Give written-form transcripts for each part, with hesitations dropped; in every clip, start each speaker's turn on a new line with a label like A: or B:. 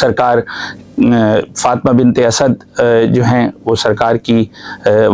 A: سرکار فاطمہ بنت اسد جو ہیں وہ سرکار کی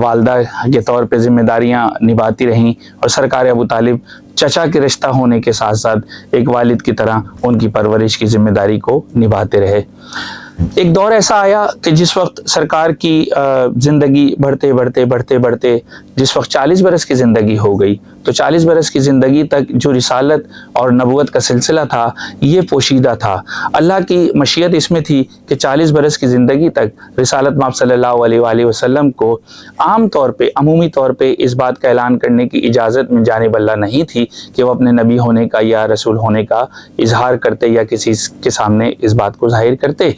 A: والدہ کے طور پہ ذمہ داریاں نبھاتی رہیں، اور سرکار ابو طالب چچا کے رشتہ ہونے کے ساتھ ساتھ ایک والد کی طرح ان کی پرورش کی ذمہ داری کو نبھاتے رہے۔ ایک دور ایسا آیا کہ جس وقت سرکار کی زندگی بڑھتے جس وقت 40 برس کی زندگی ہو گئی، تو 40 برس کی زندگی تک جو رسالت اور نبوت کا سلسلہ تھا یہ پوشیدہ تھا۔ اللہ کی مشیت اس میں تھی کہ 40 برس کی زندگی تک رسالت مآب صلی اللہ علیہ وآلہ وسلم کو عام طور پہ، عمومی طور پہ اس بات کا اعلان کرنے کی اجازت من جانب اللہ نہیں تھی کہ وہ اپنے نبی ہونے کا یا رسول ہونے کا اظہار کرتے یا کسی کے سامنے اس بات کو ظاہر کرتے۔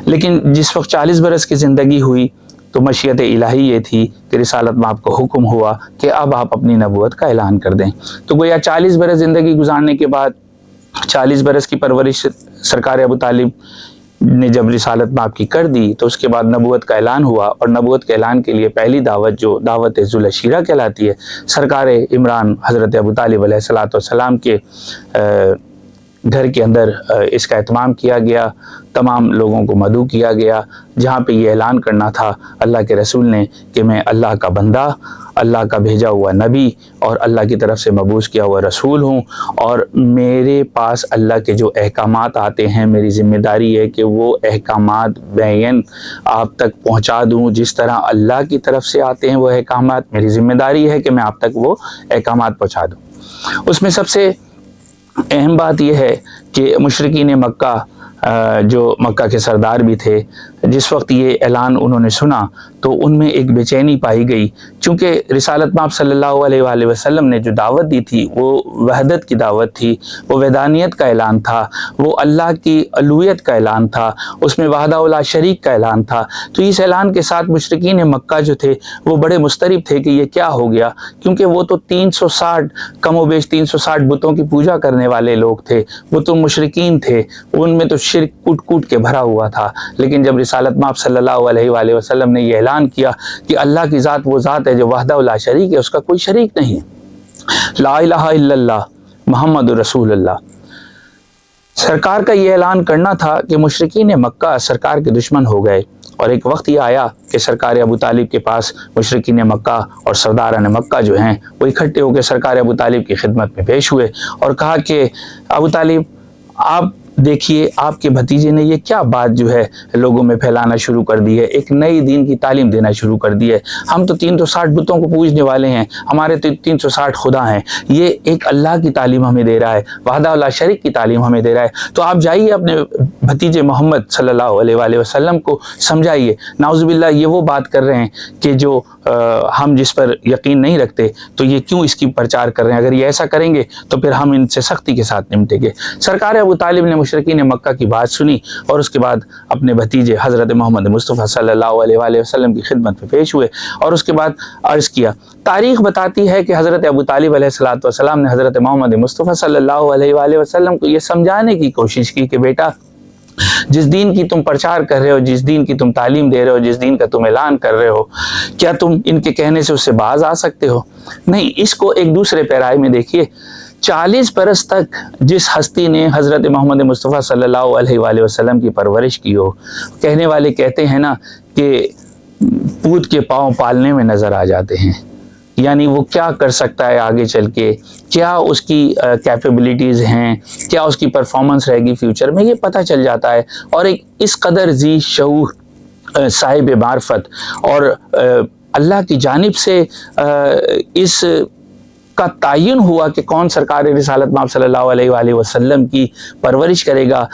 A: لیکن جس وقت 40 برس کی زندگی ہوئی تو مشیت الہی یہ تھی کہ رسالت مآب کو حکم ہوا کہ اب آپ اپنی نبوت کا اعلان کر دیں۔ تو گویا 40 برس زندگی گزارنے کے بعد 40 برس کی پرورش سرکار ابو طالب نے جب رسالت مآب کی کر دی تو اس کے بعد نبوت کا اعلان ہوا، اور نبوت کے اعلان کے لیے پہلی دعوت جو دعوت ذو العشیرہ کہلاتی ہے، سرکار عمران حضرت ابو طالب علیہ السلام کے گھر کے اندر اس کا اہتمام کیا گیا، تمام لوگوں کو مدعو کیا گیا، جہاں پہ یہ اعلان کرنا تھا اللہ کے رسول نے کہ میں اللہ کا بندہ، اللہ کا بھیجا ہوا نبی اور اللہ کی طرف سے مبعوث کیا ہوا رسول ہوں، اور میرے پاس اللہ کے جو احکامات آتے ہیں میری ذمہ داری ہے کہ وہ احکامات بیان آپ تک پہنچا دوں، جس طرح اللہ کی طرف سے آتے ہیں وہ احکامات میری ذمہ داری ہے کہ میں آپ تک وہ احکامات پہنچا دوں۔ اس میں سب سے اہم بات یہ ہے کہ مشرکین مکہ جو مکہ کے سردار بھی تھے، جس وقت یہ اعلان انہوں نے سنا تو ان میں ایک بے چینی پائی گئی، چونکہ رسالت مآب صلی اللہ علیہ وآلہ وسلم نے جو دعوت دی تھی وہ وحدت کی دعوت تھی، وہ وحدانیت کا اعلان تھا، وہ اللہ کی الوہیت کا اعلان تھا، اس میں وحدہ لا شریک کا اعلان تھا۔ تو اس اعلان کے ساتھ مشرکین مکہ جو تھے وہ بڑے مضطرب تھے کہ یہ کیا ہو گیا، کیونکہ وہ تو 360 کم و بیش 360 بتوں کی پوجا کرنے والے لوگ تھے، وہ تو مشرکین تھے، ان میں تو شرک کوٹ کے بھرا ہوا تھا۔ لیکن جب رسالت مآب صلی اللہ علیہ وآلہ وسلم نے یہ اعلان کیا کہ اللہ کی ذات وہ ذات ہے جو وحدہ لا شریک ہے، اس کا کوئی شریک نہیں ہے، لا الہ الا اللہ محمد رسول اللہ، سرکار کا یہ اعلان کرنا تھا کہ مشرکین مکہ سرکار کے دشمن ہو گئے۔ اور ایک وقت یہ آیا کہ سرکار ابو طالب کے پاس مشرکین مکہ اور سرداران مکہ جو ہیں وہ اکٹھے ہو کے سرکار ابو طالب کی خدمت میں پیش ہوئے اور کہا کہ ابو طالب آپ دیکھیے آپ کے بھتیجے نے یہ کیا بات جو ہے لوگوں میں پھیلانا شروع کر دی ہے، ایک نئی دین کی تعلیم دینا شروع کر دی ہے۔ ہم تو 360 بتوں کو پوجنے والے ہیں، ہمارے تو 360 خدا ہیں، یہ ایک اللہ کی تعلیم ہمیں دے رہا ہے، وحدہ لا شریک کی تعلیم ہمیں دے رہا ہے۔ تو آپ جائیے اپنے بھتیجے محمد صلی اللہ علیہ وآلہ وسلم کو سمجھائیے، نعوذ باللہ یہ وہ بات کر رہے ہیں کہ جو ہم جس پر یقین نہیں رکھتے، تو یہ کیوں اس کی پرچار کر رہے ہیں، اگر یہ ایسا کریں گے تو پھر ہم ان سے سختی کے ساتھ نمٹیں گے۔ سرکار ابو طالب نے مشرکین مکہ کی بات سنی اور اس کے بعد اپنے بھتیجے حضرت محمد مصطفیٰ صلی اللہ علیہ وآلہ وسلم کی خدمت میں پیش ہوئے اور اس کے بعد عرض کیا۔ تاریخ بتاتی ہے کہ حضرت ابو طالب علیہ السلام نے حضرت محمد مصطفیٰ صلی اللہ علیہ وآلہ وسلم کو یہ سمجھانے کی کوشش کی کہ بیٹا جس دین کی تم پرچار کر رہے ہو، جس دین کی تم تعلیم دے رہے ہو، جس دین کا تم اعلان کر رہے ہو، کیا تم ان کے کہنے سے اس سے باز آ سکتے ہو؟ نہیں، اس کو ایک دوسرے پیرائے میں دیکھیے۔ 40 برس تک جس ہستی نے حضرت محمد مصطفیٰ صلی اللہ علیہ وآلہ وسلم کی پرورش کی ہو، کہنے والے کہتے ہیں نا کہ پوت کے پاؤں پالنے میں نظر آ جاتے ہیں، یعنی وہ کیا کر سکتا ہے آگے چل کے، کیا اس کی کیپیبلٹیز ہیں، کیا اس کی پرفارمنس رہے گی فیوچر میں، یہ پتہ چل جاتا ہے۔ اور ایک اس قدر ذی شعور صاحب معرفت اور اللہ کی جانب سے اس کا تعین ہوا کہ کون سرکار رسالت مآب صلی اللہ علیہ وآلہ وسلم کی پرورش کرے گا،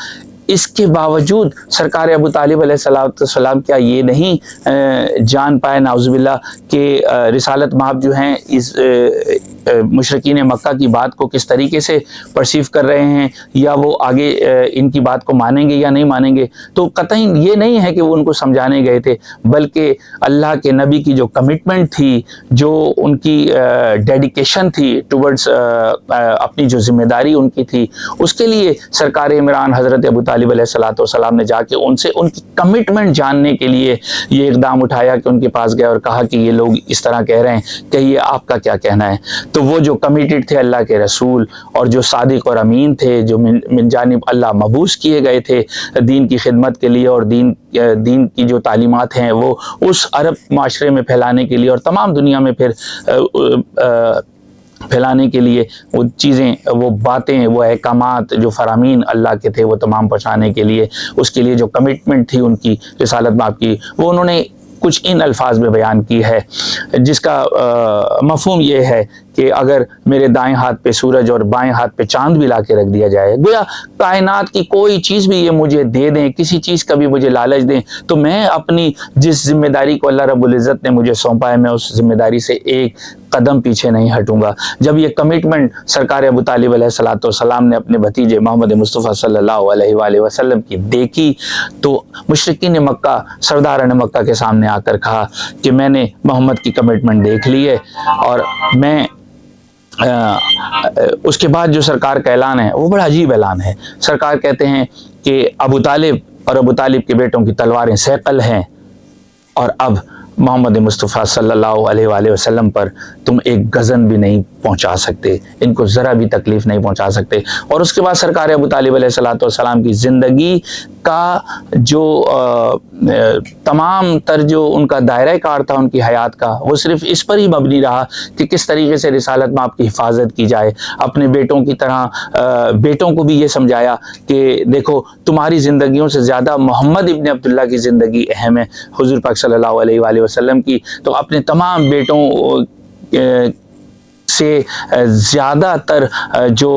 A: اس کے باوجود سرکار ابو طالب علیہ السلام کیا یہ نہیں جان پائے نعوذ باللہ کہ رسالت مآب جو ہیں اس مشرکین مکہ کی بات کو کس طریقے سے پرسیو کر رہے ہیں، یا وہ آگے ان کی بات کو مانیں گے یا نہیں مانیں گے؟ تو قطعی یہ نہیں ہے کہ وہ ان کو سمجھانے گئے تھے، بلکہ اللہ کے نبی کی جو کمٹمنٹ تھی، جو ان کی ڈیڈیکیشن تھی ٹورڈز اپنی جو ذمہ داری ان کی تھی، اس کے لیے سرکار عمران حضرت ابو طالب علیہ السلام نے جا کے ان سے ان کی کمٹمنٹ جاننے کے لیے یہ اقدام اٹھایا کہ ان کے پاس گئے اور کہا کہ یہ لوگ اس طرح کہہ رہے ہیں، کہیے آپ کا کیا کہنا ہے؟ تو تو وہ جو کمیٹڈ تھے اللہ کے رسول اور جو صادق اور امین تھے، جو من جانب اللہ مبعوث کیے گئے تھے دین کی خدمت کے لیے اور دین کی جو تعلیمات ہیں وہ اس عرب معاشرے میں پھیلانے کے لیے اور تمام دنیا میں پھر پھیلانے کے لیے وہ چیزیں، وہ باتیں، وہ احکامات جو فرامین اللہ کے تھے وہ تمام پہنچانے کے لیے، اس کے لیے جو کمٹمنٹ تھی ان کی رسالت مآب کی، وہ انہوں نے کچھ ان الفاظ میں بیان کی ہے، جس کا مفہوم یہ ہے کہ اگر میرے دائیں ہاتھ پہ سورج اور بائیں ہاتھ پہ چاند بھی لا کے رکھ دیا جائے، گویا کائنات کی کوئی چیز بھی یہ مجھے دے دیں، کسی چیز کا بھی مجھے لالچ دیں، تو میں اپنی جس ذمہ داری کو اللہ رب العزت نے مجھے سونپا ہے میں اس ذمہ داری سے ایک قدم پیچھے نہیں ہٹوں گا۔ جب یہ کمٹمنٹ سرکار ابو طالب علیہ الصلوۃ والسلام نے اپنے بھتیجے محمد مصطفیٰ صلی اللہ علیہ وآلہ وسلم کی دیکھی تو مشرکین مکہ، سرداران مکہ کے سامنے آ کر کہا کہ میں نے محمد کی کمٹمنٹ دیکھ لی ہے، اور میں اس کے بعد جو سرکار کا اعلان ہے وہ بڑا عجیب اعلان ہے۔ سرکار کہتے ہیں کہ ابو طالب اور ابو طالب کے بیٹوں کی تلواریں صیقل ہیں، اور اب محمد مصطفیٰ صلی اللہ علیہ وآلہ وسلم پر تم ایک غزن بھی نہیں پہنچا سکتے، ان کو ذرا بھی تکلیف نہیں پہنچا سکتے۔ اور اس کے بعد سرکار ابو طالب علیہ الصلوۃ والسلام کی زندگی کا جو تمام تر جو ان کا دائرہ کار تھا ان کی حیات کا، وہ صرف اس پر ہی مبنی رہا کہ کس طریقے سے رسالت مآب کی حفاظت کی جائے۔ اپنے بیٹوں کی طرح بیٹوں کو بھی یہ سمجھایا کہ دیکھو تمہاری زندگیوں سے زیادہ محمد ابن عبداللہ کی زندگی اہم ہے، حضور پاک صلی اللہ علیہ وآلہ وسلم کی، تو اپنے تمام بیٹوں سے زیادہ تر جو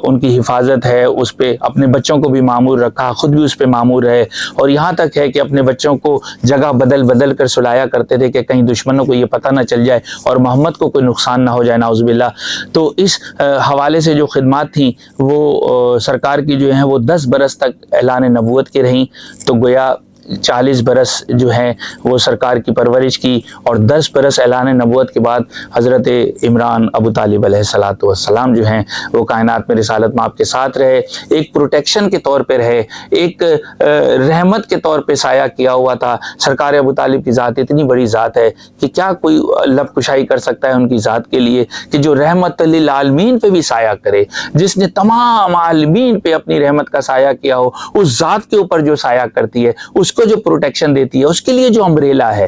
A: ان کی حفاظت ہے اس پہ اپنے بچوں کو بھی معمور رکھا، خود بھی اس پہ معمور رہے، اور یہاں تک ہے کہ اپنے بچوں کو جگہ بدل بدل کر سلایا کرتے تھے کہ کہیں دشمنوں کو یہ پتہ نہ چل جائے اور محمد کو کوئی نقصان نہ ہو جائے، نعوذ باللہ۔ تو اس حوالے سے جو خدمات تھیں وہ سرکار کی جو ہیں وہ 10 برس تک اعلان نبوت کی رہیں، تو گویا 40 برس جو ہیں وہ سرکار کی پرورش کی، اور 10 برس اعلان نبوت کے بعد حضرت عمران ابو طالب علیہ الصلوۃ والسلام جو ہیں وہ کائنات میں رسالت مآب کے ساتھ رہے، ایک پروٹیکشن کے طور پہ رہے، ایک رحمت کے طور پہ سایہ کیا ہوا تھا۔ سرکار ابو طالب کی ذات اتنی بڑی ذات ہے کہ کیا کوئی لب کشائی کر سکتا ہے ان کی ذات کے لیے، کہ جو رحمت للعالمین پہ بھی سایہ کرے، جس نے تمام عالمین پہ اپنی رحمت کا سایہ کیا ہو، اس ذات کے اوپر جو سایہ کرتی ہے، اس کو جو پروٹیکشن دیتی ہے، اس کے لیے جو امبریلا ہے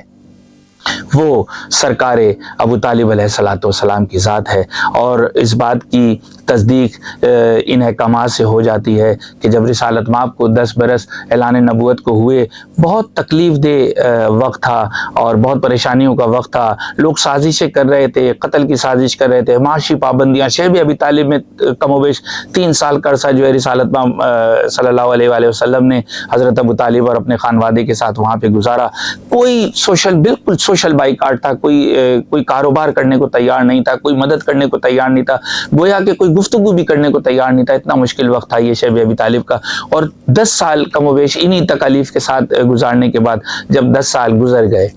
A: وہ سرکار ابو طالب علیہ الصلوۃ والسلام کی ذات ہے۔ اور اس بات کی تصدیق ان احکامات سے ہو جاتی ہے کہ جب رسالت مآب کو 10 برس اعلان نبوت کو ہوئے، بہت تکلیف دہ وقت تھا اور بہت پریشانیوں کا وقت تھا، لوگ سازشیں کر رہے تھے، قتل کی سازش کر رہے تھے، معاشی پابندیاں، شیب ابی طالب میں کم و بیش 3 سال کا عرصہ جو ہے رسالت مآب صلی اللہ علیہ وآلہ وسلم نے حضرت ابو طالب اور اپنے خانوادے کے ساتھ وہاں پہ گزارا۔ کوئی بالکل سوشل بائیکاٹ تھا، کوئی کاروبار کرنے کو تیار نہیں تھا، کوئی مدد کرنے کو تیار نہیں تھا، گویا کہ کوئی گفتگو بھی کرنے کو تیار نہیں تھا۔ اتنا مشکل وقت تھا یہ شیب ابی طالب کا، اور 10 سال کم و بیش انہی تکالیف کے ساتھ گزارنے کے بعد جب 10 سال گزر گئے،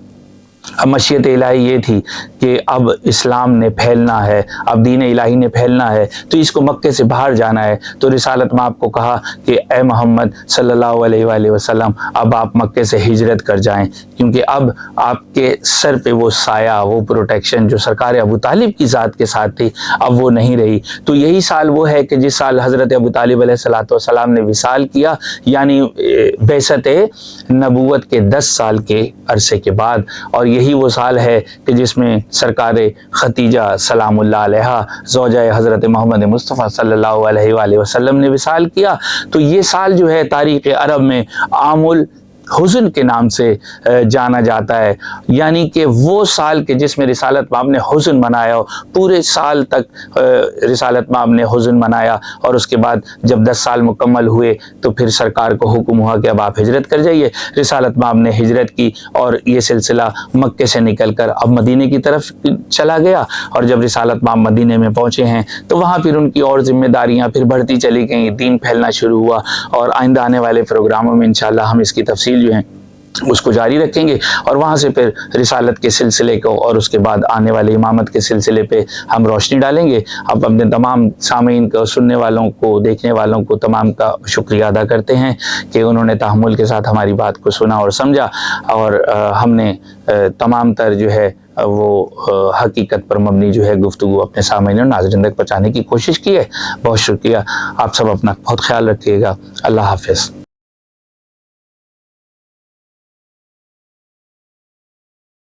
A: اب مشیت الہی یہ تھی کہ اب اسلام نے پھیلنا ہے، اب دین الہی نے پھیلنا ہے، تو اس کو مکے سے باہر جانا ہے۔ تو رسالت مآب کو کہا کہ اے محمد صلی اللہ علیہ وآلہ وسلم، اب آپ مکے سے ہجرت کر جائیں، کیونکہ اب آپ کے سر پہ وہ سایہ، وہ پروٹیکشن جو سرکار ابو طالب کی ذات کے ساتھ تھی، اب وہ نہیں رہی۔ تو یہی سال وہ ہے کہ جس سال حضرت ابو طالب علیہ الصلوۃ والسلام نے وصال کیا، یعنی بعثت نبوت کے 10 سال کے عرصے کے بعد، اور یہی وہ سال ہے کہ جس میں سرکار ختیجہ سلام اللہ علیہا زوجہ حضرت محمد مصطفیٰ صلی اللہ علیہ وآلہ وسلم نے وصال کیا۔ تو یہ سال جو ہے تاریخ عرب میں عام الحزن کے نام سے جانا جاتا ہے، یعنی کہ وہ سال کہ جس میں رسالت مآب نے حزن منایا، پورے سال تک رسالت مآب نے حزن منایا، اور اس کے بعد جب 10 سال مکمل ہوئے تو پھر سرکار کو حکم ہوا کہ اب آپ ہجرت کر جائیے۔ رسالت مآب نے ہجرت کی، اور یہ سلسلہ مکے سے نکل کر اب مدینے کی طرف چلا گیا، اور جب رسالت مآب مدینے میں پہنچے ہیں تو وہاں پھر ان کی اور ذمہ داریاں پھر بڑھتی چلی گئیں، دین پھیلنا شروع ہوا، اور آئندہ آنے والے پروگراموں میں انشاءاللہ ہم اس کی تفصیل جو ہیں اس کو جاری رکھیں گے، اور وہاں سے پھر رسالت کے سلسلے کو اور اس کے بعد آنے والے امامت کے سلسلے پہ ہم روشنی ڈالیں گے۔ اب اپنے تمام سامعین کو، سننے والوں کو، دیکھنے والوں کو تمام کا شکریہ ادا کرتے ہیں کہ انہوں نے تحمل کے ساتھ ہماری بات کو سنا اور سمجھا، اور ہم نے تمام تر جو ہے وہ حقیقت پر مبنی جو ہے گفتگو اپنے سامعین اور ناظرین تک پہنچانے کی کوشش کی ہے۔ بہت شکریہ۔ آپ سب اپنا بہت خیال رکھیے گا۔ اللہ حافظ۔